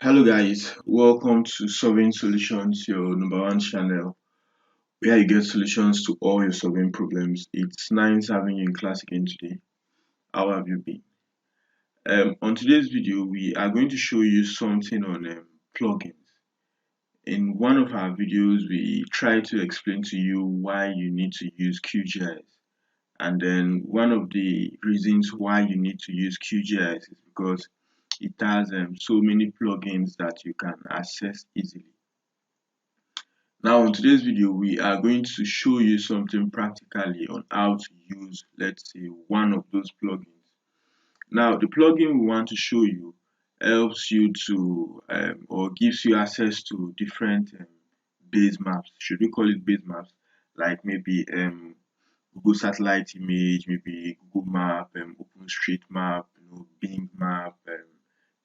Hello guys, welcome to Solving Solutions, your number one channel where you get solutions to all your solving problems. It's nice having you in class again today. How have you been? On today's video, we are going to show you something on plugins. In one of our videos, we try to explain to you why you need to use QGIS. And then one of the reasons why you need to use QGIS is because it has so many plugins that you can access easily. Now in today's video, we are going to show you something practically on how to use, let's say, one of those plugins. Now the plugin we want to show you helps you to or gives you access to different base maps. Should we call it base maps? Like maybe Google satellite image, maybe Google map, OpenStreetMap, Bing map,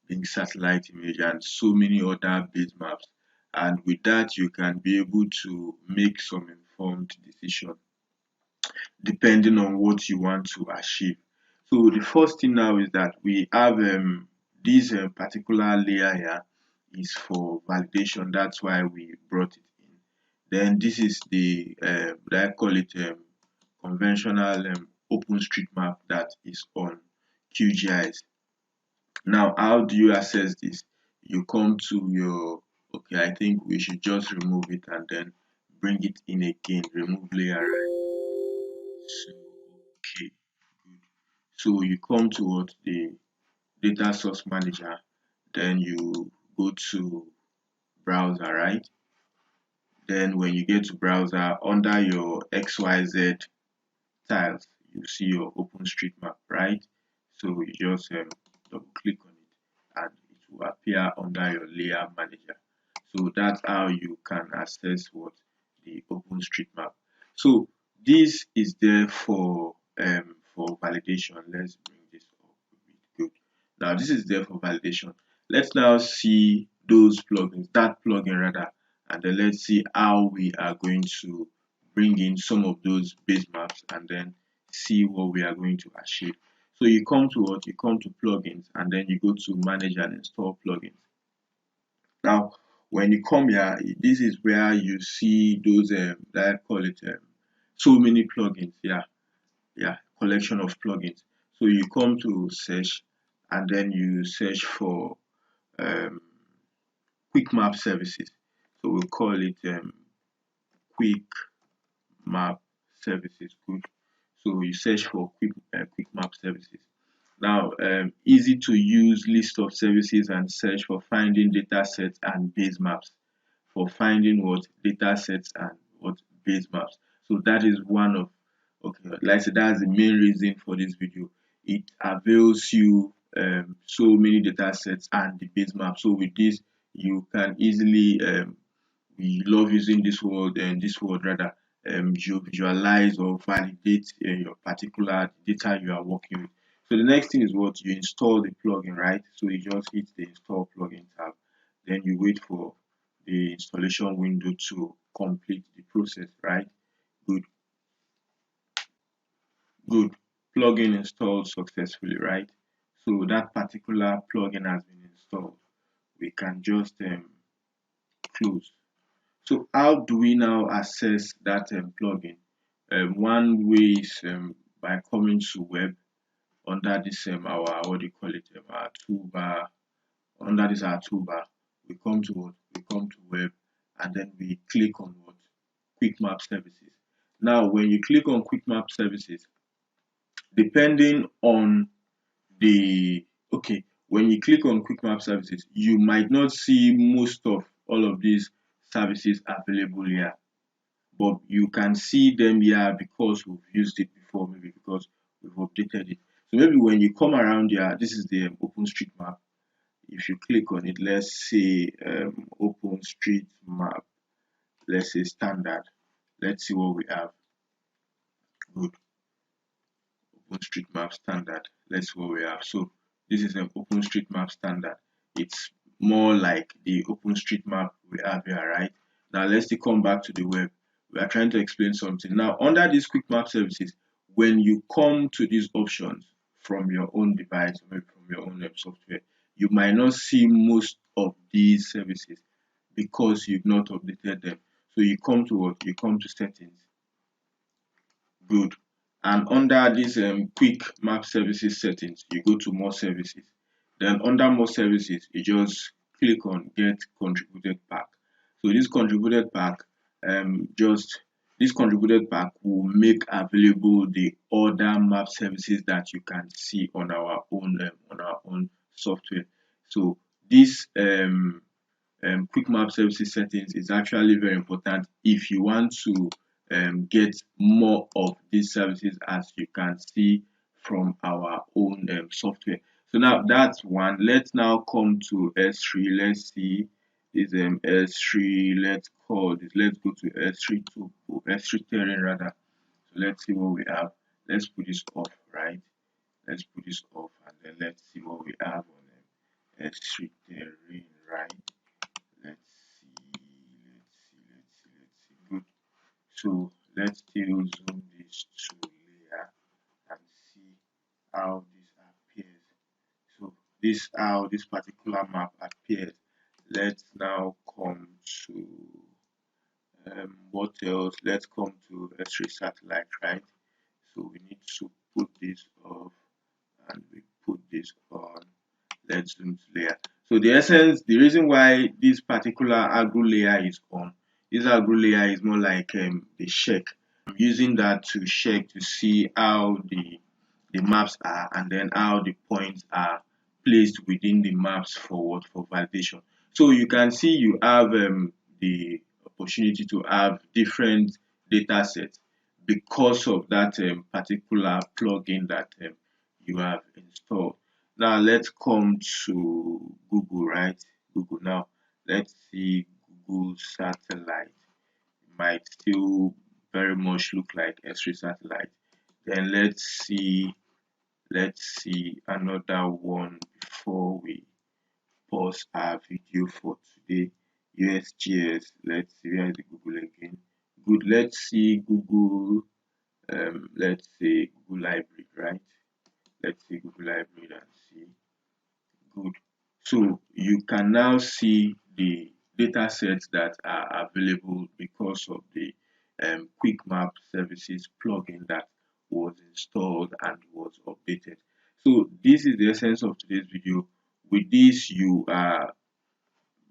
Bing satellite image, and so many other base maps. And with that, you can be able to make some informed decision depending on what you want to achieve. So the first thing now is that we have this particular layer here is for validation. That's why we brought it in. Then this is the I call it conventional OpenStreetMap that is on QGIS. Now, how do you access this? You come to your, okay, I think we should just remove it and then bring it in again. Remove layer, right? So, okay, good. So you come to what the data source manager, then you go to browser, right? Then when you get to browser, under your XYZ tiles, you see your OpenStreetMap, right? So you just double click on it and it will appear under your layer manager. So that's how you can access what the OpenStreetMap. So this is there for validation. Let's bring this up a bit. Good. Now this is there for validation. Let's now see those plugins, that plugin rather, and then let's see how we are going to bring in some of those base maps and then see what we are going to achieve. So you come to what? You come to plugins and then you go to manage and install plugins. Now, when you come here, this is where you see those I call it so many plugins. Yeah, collection of plugins. So you come to search and then you search for um, quick map services. So we'll call it quick map services. Good. So you search for quick map services. Now, easy to use list of services and search for finding data sets and base maps. For finding what data sets and what base maps. So that is one of, okay, like I said, that's the main reason for this video. It avails you so many data sets and the base map. So with this, you can easily we love using this word and this word rather you visualize or validate your particular data you are working with. So the next thing is what you install the plugin, right? So you just hit the install plugin tab, then you wait for the installation window to complete the process, right? Good, good. Plugin installed successfully, right? So that particular plugin has been installed. We can just close. So how do we now access that plugin? One way is by coming to web under this our what do you call it our toolbar. Under this our toolbar, we come to what? We come to web and then we click on what? Quick map services. Now when you click on quick map services, depending on the okay, when you click on quick map services, you might not see most of all of these services available here, but you can see them here because we've used it before, maybe because we've updated it. So maybe when you come around here, this is the OpenStreetMap. If you click on it, let's say OpenStreetMap, let's say standard. Let's see what we have. Good. OpenStreetMap standard. Let's see what we have. So this is an OpenStreetMap standard. It's more like the OpenStreetMap we have here, right? Now let's come back to the web. We are trying to explain something. Now under these quick map services, when you come to these options from your own device, maybe from your own software, you might not see most of these services because you've not updated them. So you come to what? You come to settings. Good. And under this quick map services settings, you go to more services. Then under more services, you just click on get contributed pack. So just this contributed pack will make available the other map services that you can see on our own software. So this quick map services settings is actually very important if you want to get more of these services as you can see from our own software. So now that's one. Let's now come to S3. Let's see this S3. Let's go to S3 to S3 terrain rather. So let's see what we have. Let's put this off, right? Let's put this off and then let's see what we have on S3 terrain, right? Let's see. Good. So let's still zoom this to layer and see how this appears. So this how this particular map appears. Let's now come to what else? Let's come to S3 satellite, right? So we need to put this off and we put this on. Let's zoom to layer. So the reason why this particular agro layer is on, this agro layer is more like the check. I'm using that to check to see how the maps are and then how the points are placed within the maps for validation. So you can see you have the opportunity to have different data sets because of that particular plugin that you have installed. Now let's come to Google, right? Google now. Let's see Google satellite. It might still very much look like S3 satellite. Then let's see another one before we pause our video for today. USGS. Let's see where is the Google again. Good. Let's see Google. Let's say Google Library, right? Let's see Google Library and see. Good. So you can now see the data sets that are available because of the quick map services plugin that was installed and was updated. So this is the essence of today's video. With this, you have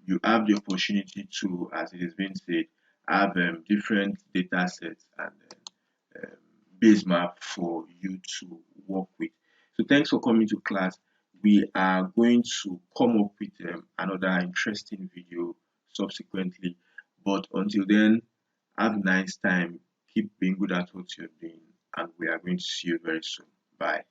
the opportunity to, as it has been said, have different data sets and base map for you to work with. So thanks for coming to class. We are going to come up with another interesting video subsequently. But until then, have a nice time. Keep being good at what you're doing, and we are going to see you very soon. Bye.